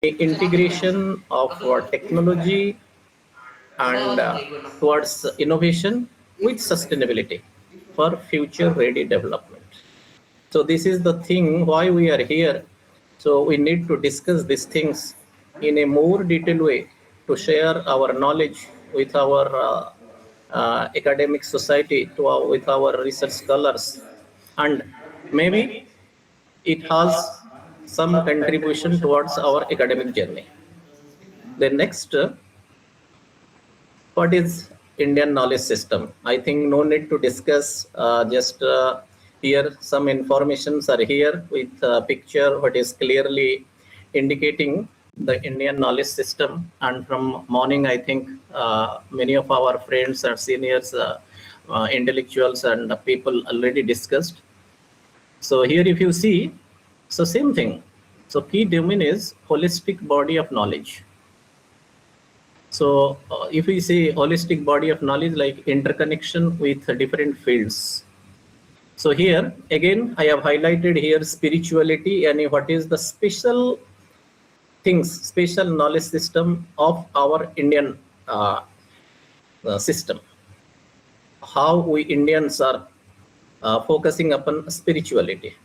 integration of technology and towards innovation with sustainability for future ready development. So this is the thing why we are here. So we need to discuss these things in a more detailed way to share our knowledge with our academic society, with our research scholars, and maybe it has some contribution towards our academic journey. The next, what is Indian knowledge system? I think no need to discuss. Just here, some informations are here with a picture what is clearly indicating the Indian knowledge system. And from morning, I think many of our friends and seniors, intellectuals, and people already discussed. So here, if you see, so same thing. So key domain is holistic body of knowledge. So if we say holistic body of knowledge, like interconnection with different fields. So here again, I have highlighted here spirituality and what is the special things, special knowledge system of our Indian system. How we Indians are focusing upon spirituality.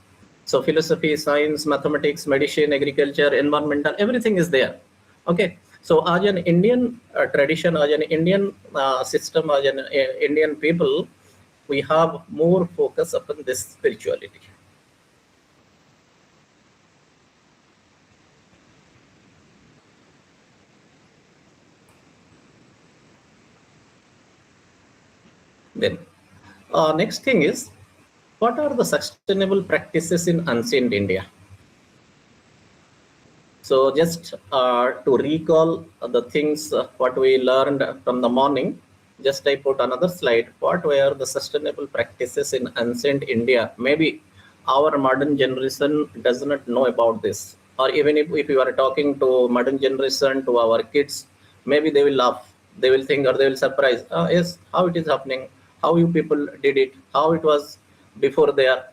So philosophy, science, mathematics, medicine, agriculture, environmental, everything is there. Okay. So as an Indian tradition, as an Indian system, as an Indian people, we have more focus upon this spirituality. Then next thing is, what are the sustainable practices in ancient India? So just to recall the things what we learned from the morning, just I put another slide. What were the sustainable practices in ancient India? Maybe our modern generation does not know about this. Or even if you are talking to modern generation, to our kids, maybe they will laugh. They will think or they will surprise. Yes, how it is happening, how you people did it, how it was before there.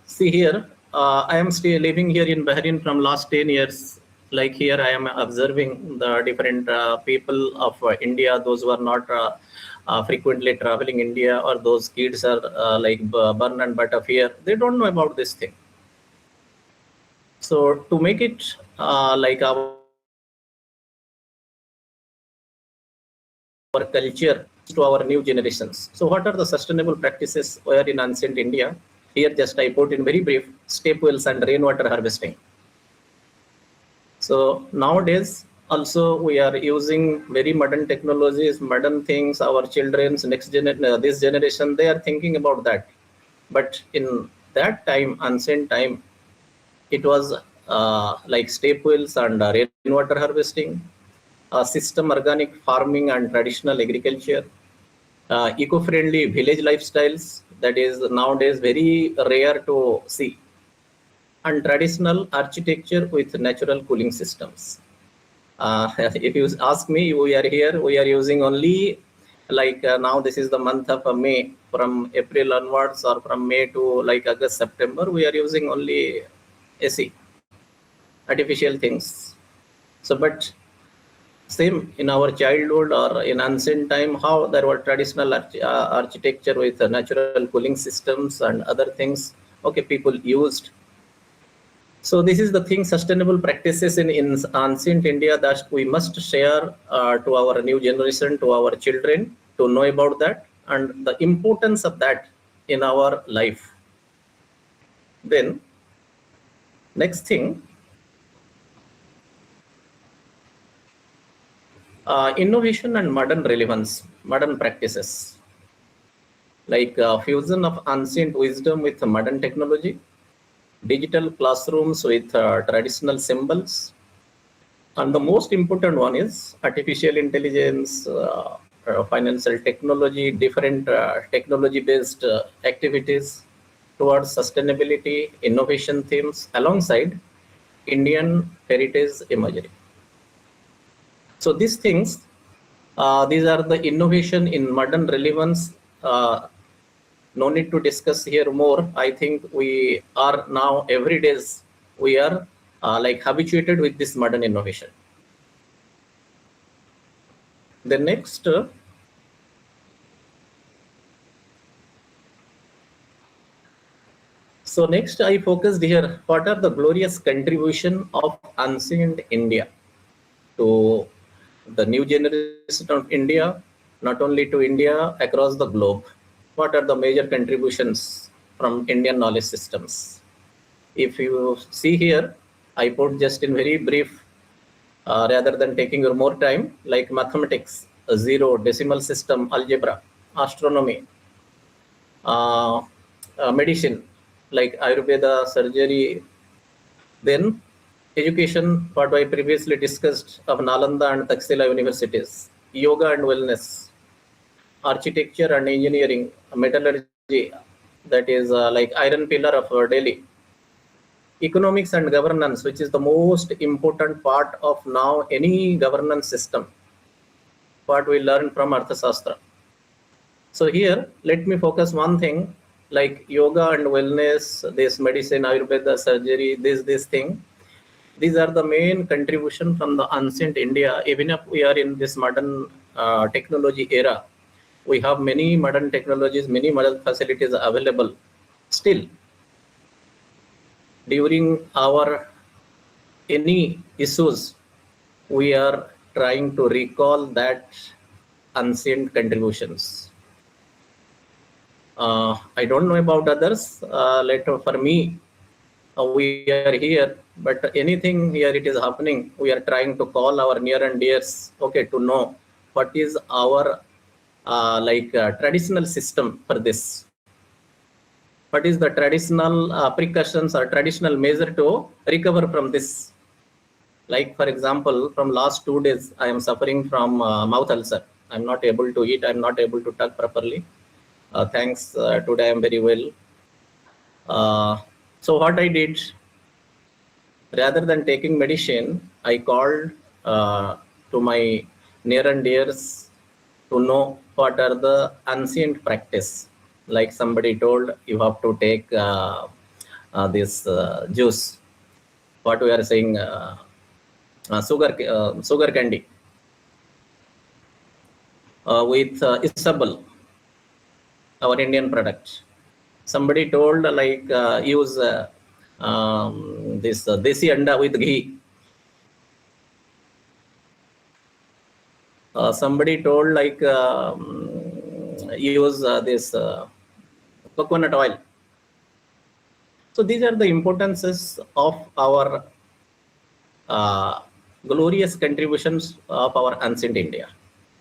See here, I am still living here in Bahrain from last 10 years. Like here, I am observing the different people of India, those who are not frequently traveling India, or those kids are like burn and butter here. They don't know about this thing. So to make it like our culture to our new generations. So what are the sustainable practices where in ancient India? Here just I put in very brief, step wells and rainwater harvesting. So nowadays also we are using very modern technologies, modern things. Our children's this generation, they are thinking about that. But in that time, ancient time, it was like step wells and rainwater harvesting, system organic farming and traditional agriculture, eco-friendly village lifestyles, that is nowadays very rare to see, and traditional architecture with natural cooling systems. If you ask me, we are here, we are using only like now this is the month of May. From April onwards or from May to like August, September, we are using only AC, artificial things. So, but same in our childhood or in ancient time, how there were traditional architecture with natural cooling systems and other things. Okay, people used. So this is the thing, sustainable practices in ancient India that we must share to our new generation, to our children, to know about that and the importance of that in our life. Then next thing, innovation and modern relevance, modern practices, like fusion of ancient wisdom with modern technology, digital classrooms with traditional symbols, and the most important one is artificial intelligence, financial technology, different technology-based activities towards sustainability, innovation themes alongside Indian heritage imagery. So these things, these are the innovation in modern relevance. No need to discuss here more. I think we are now every day we are like habituated with this modern innovation. The next, so next I focused here, what are the glorious contribution of ancient India to the new generation of India, not only to India, across the globe. What are the major contributions from Indian knowledge systems? If you see here, I put just in very brief, rather than taking your more time, like mathematics, zero, decimal system, algebra, astronomy, uh, medicine, like Ayurveda, surgery, then education, what I previously discussed of Nalanda and Taxila universities, yoga and wellness, architecture and engineering, metallurgy, that is like iron pillar of Delhi, economics and governance, which is the most important part of now any governance system, what we learn from Arthashastra. So here, let me focus one thing, like yoga and wellness, this medicine, Ayurveda, surgery, this thing. These are the main contribution from the ancient India. Even if we are in this modern technology era, we have many modern technologies, many modern facilities available. Still, during our any issues, we are trying to recall that ancient contributions. I don't know about others. Later, for me, we are here, but anything here it is happening, we are trying to call our near and dears, okay, to know what is our traditional system for this. What is the traditional precautions or traditional measure to recover from this? Like, for example, from last 2 days, I am suffering from mouth ulcer. I'm not able to eat. I'm not able to talk properly. Thanks. Today I'm very well. So what I did, rather than taking medicine, I called to my near and dears to know what are the ancient practice. Like somebody told, you have to take this juice. What we are saying, sugar candy with Isabel, our Indian product. Somebody told like use this desi anda with ghee. Somebody told like use this coconut oil. So these are the importances of our glorious contributions of our ancient India.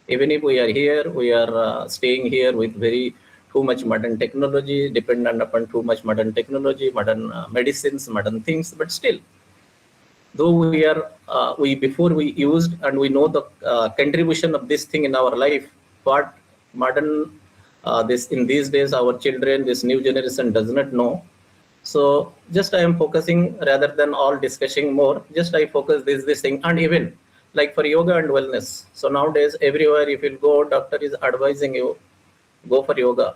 Even if we are here, we are staying here with very too much modern technology, dependent upon too much modern technology, modern medicines, modern things, but still, though we are we before we used and we know the contribution of this thing in our life, what modern this in these days our children, this new generation does not know. So just I am focusing, rather than all discussing more, just I focus this thing. And even like for yoga and wellness, so nowadays everywhere if you go, doctor is advising you, go for yoga,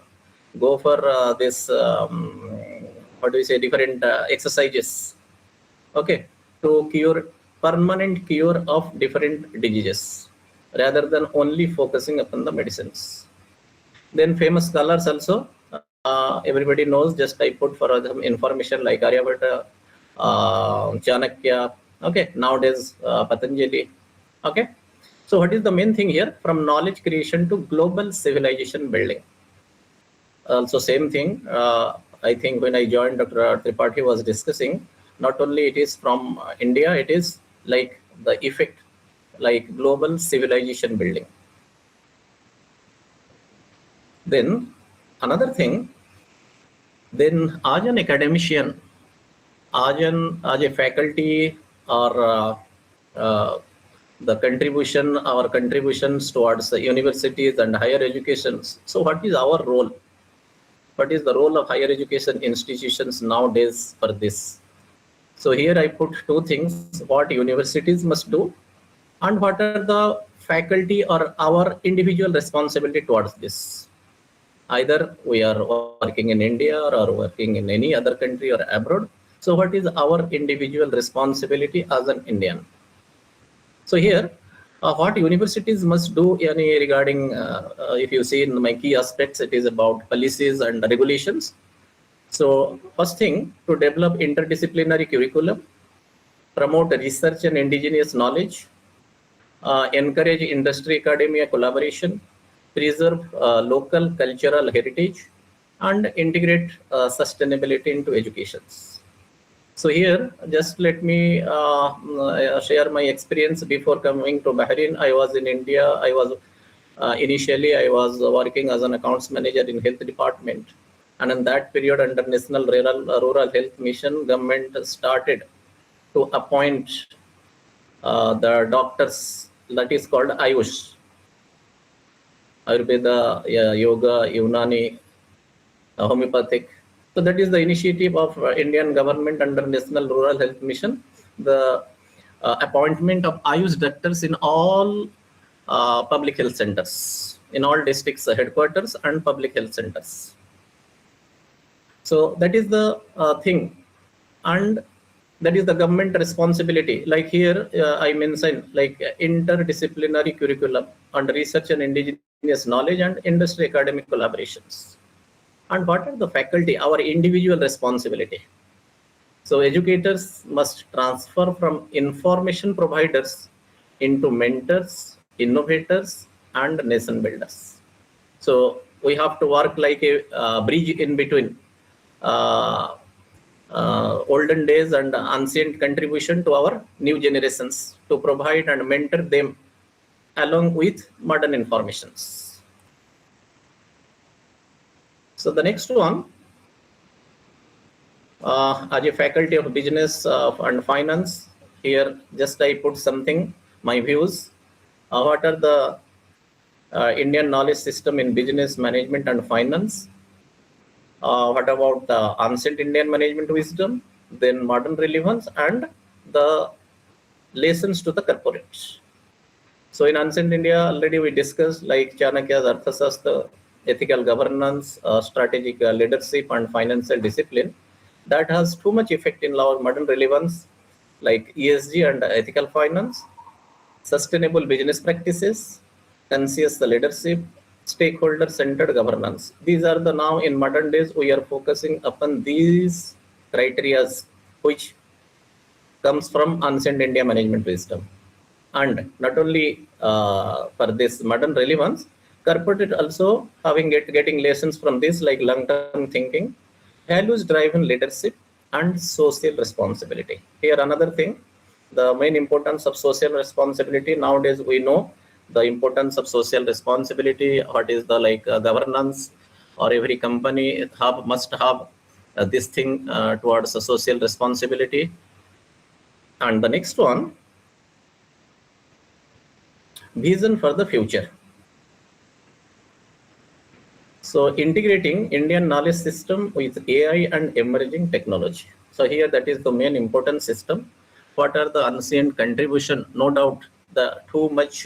go for this what do we say, different exercises, okay, to cure, permanent cure of different diseases, rather than only focusing upon the medicines. Then famous scholars also, everybody knows, just I put for them information like Aryabhata, Chanakya, okay, nowadays Patanjali, okay. So what is the main thing here? From knowledge creation to global civilization building. Also same thing, I think when I joined, Dr. Tripathi was discussing, not only it is from India, it is like the effect, like global civilization building. Then another thing, then as an academician, as a faculty, or the contribution, our contributions towards the universities and higher educations. So what is our role? What is the role of higher education institutions nowadays for this? So here I put two things, what universities must do and what are the faculty or our individual responsibility towards this. Either we are working in India or working in any other country or abroad, So what is our individual responsibility as an Indian? So here, what universities must do regarding, if you see in my key aspects, it is about policies and regulations. So first thing, to develop interdisciplinary curriculum, promote research and indigenous knowledge, encourage industry academia collaboration, preserve local cultural heritage, and integrate sustainability into education. So here, just let me share my experience before coming to Bahrain. I was in India. I was initially I was working as an accounts manager in health department, and in that period, under National Rural Health Mission, government started to appoint the doctors, that is called Ayush, Ayurveda, Yoga, Unani, homeopathic. So that is the initiative of Indian government under National Rural Health Mission. The appointment of Ayush doctors in all public health centers, in all districts headquarters and public health centers. So that is the thing, and that is the government responsibility. Like here, I mentioned like interdisciplinary curriculum on research and indigenous knowledge and industry academic collaborations. And what are the faculty? Our individual responsibility. So educators must transfer from information providers into mentors, innovators, and nation builders. So we have to work like a bridge in between olden days and ancient contribution to our new generations, to provide and mentor them along with modern informations. So the next one, as a faculty of business and finance, here just I put something, my views. What are the Indian knowledge system in business management and finance? What about the ancient Indian management wisdom, then modern relevance, and the lessons to the corporates. So in ancient India, already we discussed like Chanakya's Arthasastra, ethical governance, strategic leadership, and financial discipline. That has too much effect in our modern relevance, like ESG and ethical finance, sustainable business practices, conscious leadership, stakeholder-centered governance. These are the now in modern days we are focusing upon these criterias which comes from ancient India management wisdom. And not only for this modern relevance, corporate also getting lessons from this like long-term thinking, values-driven leadership, and social responsibility. Here another thing, the main importance of social responsibility. Nowadays we know the importance of social responsibility. What is the governance, or every company must have this thing towards a social responsibility. And the next one, vision for the future. So integrating Indian knowledge system with AI and emerging technology. So here that is the main important system. What are the ancient contribution? No doubt the too much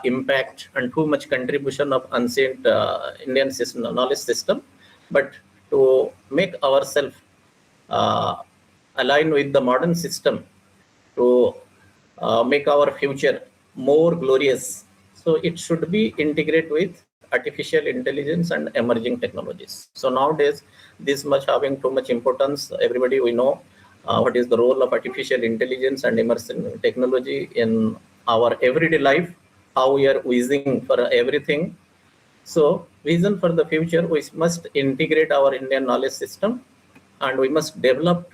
impact and too much contribution of ancient Indian system, knowledge system, but to make ourselves align with the modern system, to make our future more glorious. So it should be integrated with artificial intelligence and emerging technologies. So nowadays, this much having too much importance. Everybody we know what is the role of artificial intelligence and emerging technology in our everyday life, how we are using for everything. So vision for the future, we must integrate our Indian knowledge system, and we must develop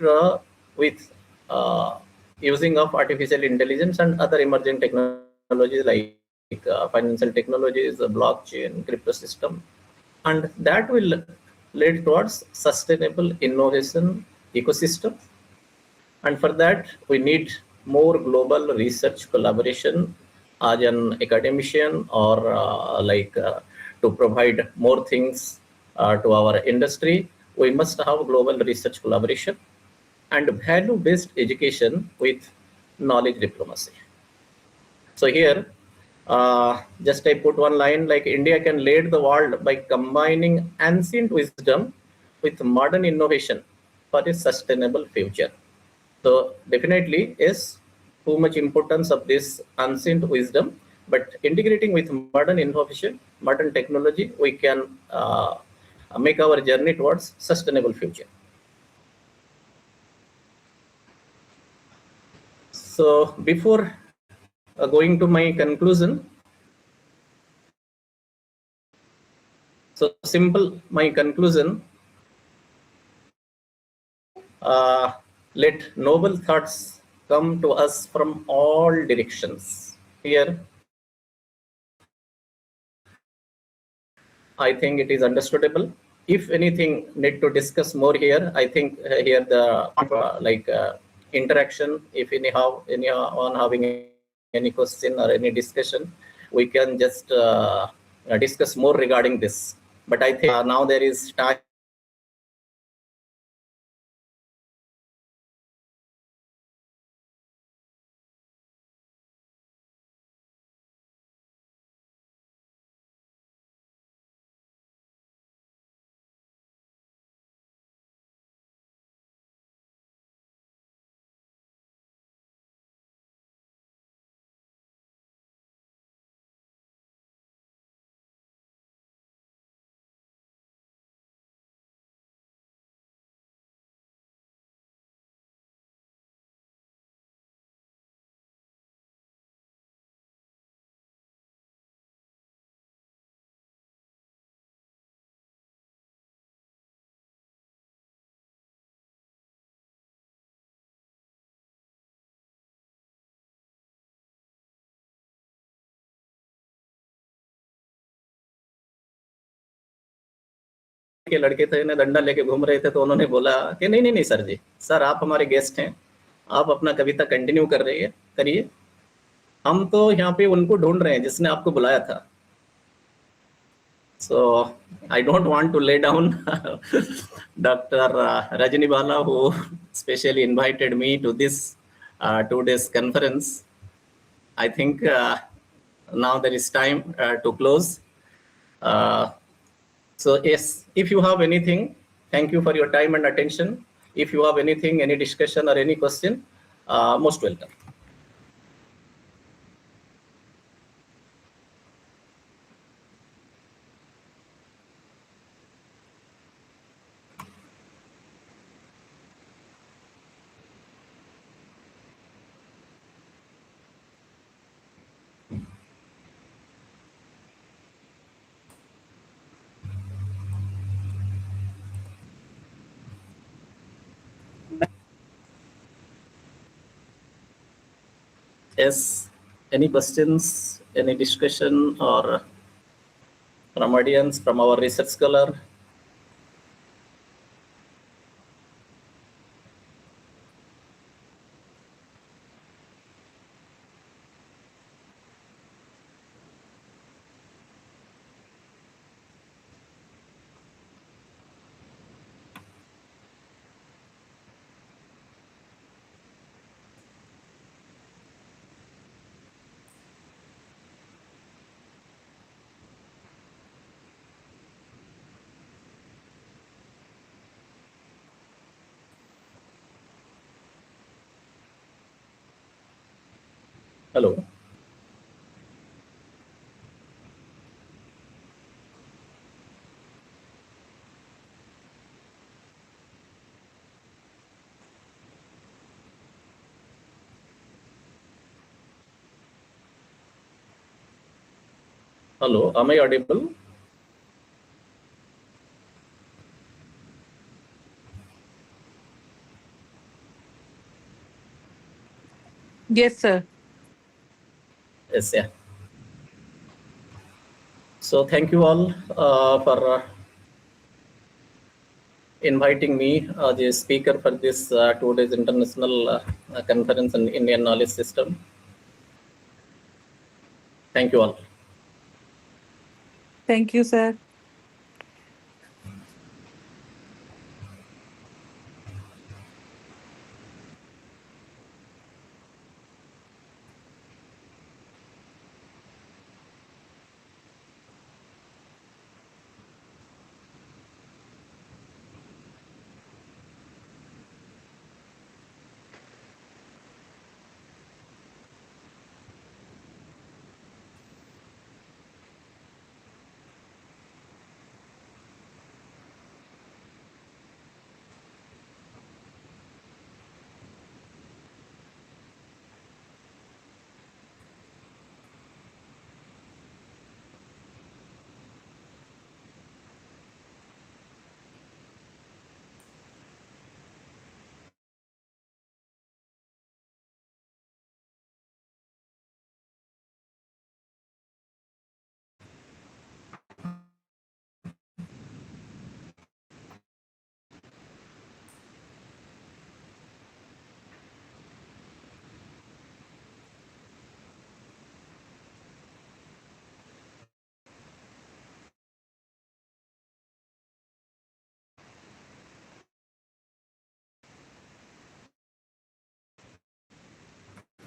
with using of artificial intelligence and other emerging technologies like financial technologies, blockchain, crypto system, and that will lead towards sustainable innovation ecosystem. And for that, we need more global research collaboration as an academician, or to provide more things to our industry. We must have global research collaboration and value-based education with knowledge diplomacy. So here, just I put one line like India can lead the world by combining ancient wisdom with modern innovation for a sustainable future. So definitely, yes, too much importance of this ancient wisdom, but integrating with modern innovation, modern technology, we can make our journey towards sustainable future. So before going to my conclusion, so simple my conclusion, let noble thoughts come to us from all directions. Here, I think it is understandable. If anything need to discuss more here, I think here the interaction. If anyone having any question or any discussion, we can just discuss more regarding this. But I think now there is time के लड़के थे ना डंडा लेके घूम रहे थे तो उन्होंने बोला कि नहीं नहीं नहीं सर जी, सर आप हमारे गेस्ट हैं, आप अपना कविता कंटिन्यू कर रही है करिए, हम तो यहाँ पे उनको ढूंढ रहे हैं जिसने आपको बुलाया था. So I don't want to lay down Dr. Rajani Bala, who specially invited me to this 2 days conference. I think now there is time to close. So yes, if you have anything, thank you for your time and attention. If you have anything, any discussion or any question, most welcome. Yes, any questions, any discussion, or from audience, from our research scholar? Hello. Hello, am I audible? Yes, sir. Yes, yeah. So thank you all for inviting me as a speaker for this 2 days international conference on Indian knowledge system. Thank you all. Thank you, sir.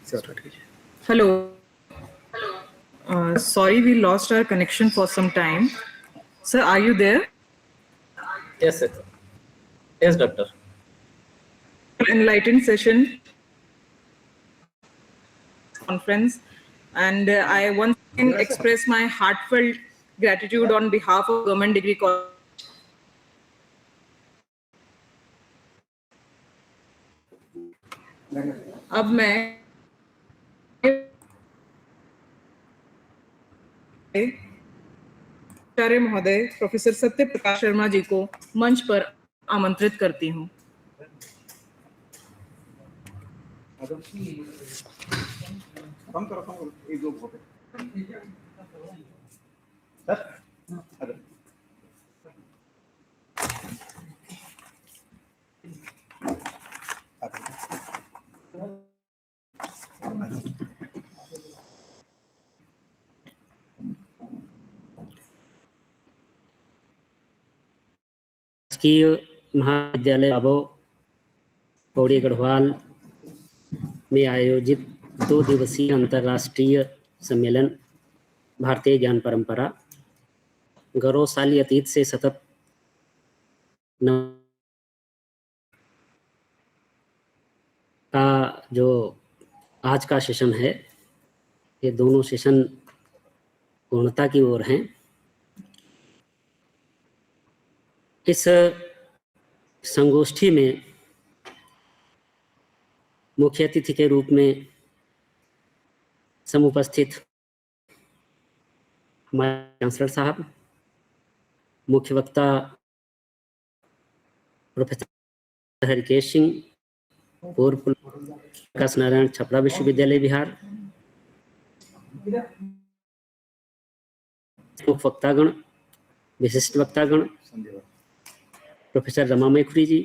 Hello. Sorry, we lost our connection for some time. Sir, are you there? Yes, sir. Yes, doctor. Enlightened session conference, and I once again express my heartfelt gratitude on behalf of Government Degree College. अब मैं आचार्य महोदय professor Satya Prakash Sharma ji को मंच पर आमंत्रित करती हूँ। शासकीय महाविद्यालय बाबो पौड़ी गढ़वाल में आयोजित 2 दिवसीय अंतर्राष्ट्रीय सम्मेलन भारतीय ज्ञान परंपरा गौरवशाली अतीत से सतत का जो आज का सेशन है, ये दोनों सेशन पूर्णता की ओर हैं। इस संगोष्ठी में मुख्य अतिथि के रूप में समुपस्थित हमारे चांसलर साहब, मुख्य वक्ता प्रोफेसर हरिकेश सिंह, पूर्व प्रकाश नारायण छपरा विश्वविद्यालय बिहार, मुख्य वक्तागण, विशिष्ट वक्तागण, प्रोफेसर रमा मैखुरी जी,